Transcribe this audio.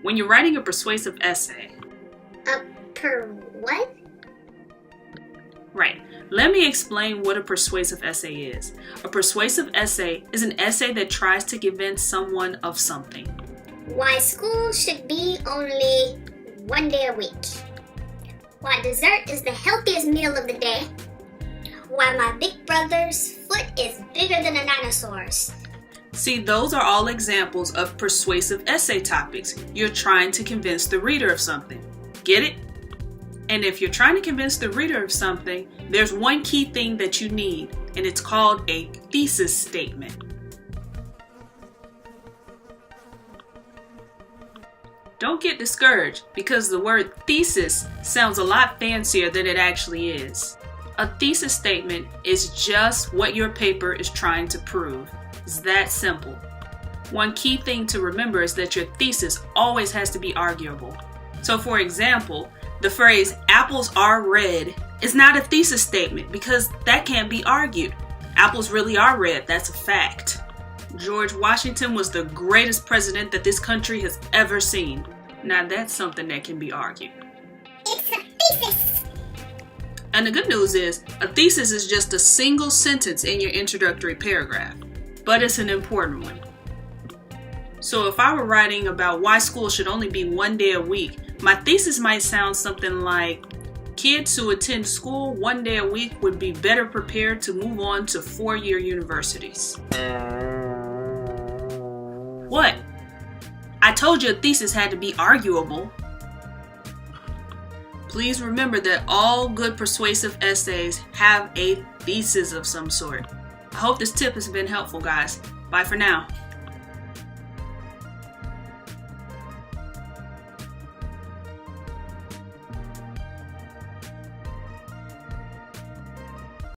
when you're writing a persuasive essay. What? Right. Let me explain what a persuasive essay is. A persuasive essay is an essay that tries to convince someone of something. Why school should be only one day a week. Why dessert is the healthiest meal of the day. Why my big brother's foot is bigger than a dinosaur's. See, those are all examples of persuasive essay topics. You're trying to convince the reader of something. Get it? And if you're trying to convince the reader of something, there's one key thing that you need, and it's called a thesis statement. Don't get discouraged because the word thesis sounds a lot fancier than it actually is. A thesis statement is just what your paper is trying to prove. It's that simple. One key thing to remember is that your thesis always has to be arguable. So for example, the phrase apples are red is not a thesis statement because that can't be argued. Apples really are red, that's a fact. George Washington was the greatest president that this country has ever seen. Now that's something that can be argued. It's a thesis. And the good news is, a thesis is just a single sentence in your introductory paragraph, but it's an important one. So if I were writing about why school should only be one day a week, my thesis might sound something like, kids who attend school one day a week would be better prepared to move on to four-year universities. What? I told you a thesis had to be arguable. Please remember that all good persuasive essays have a thesis of some sort. I hope this tip has been helpful, guys. Bye for now.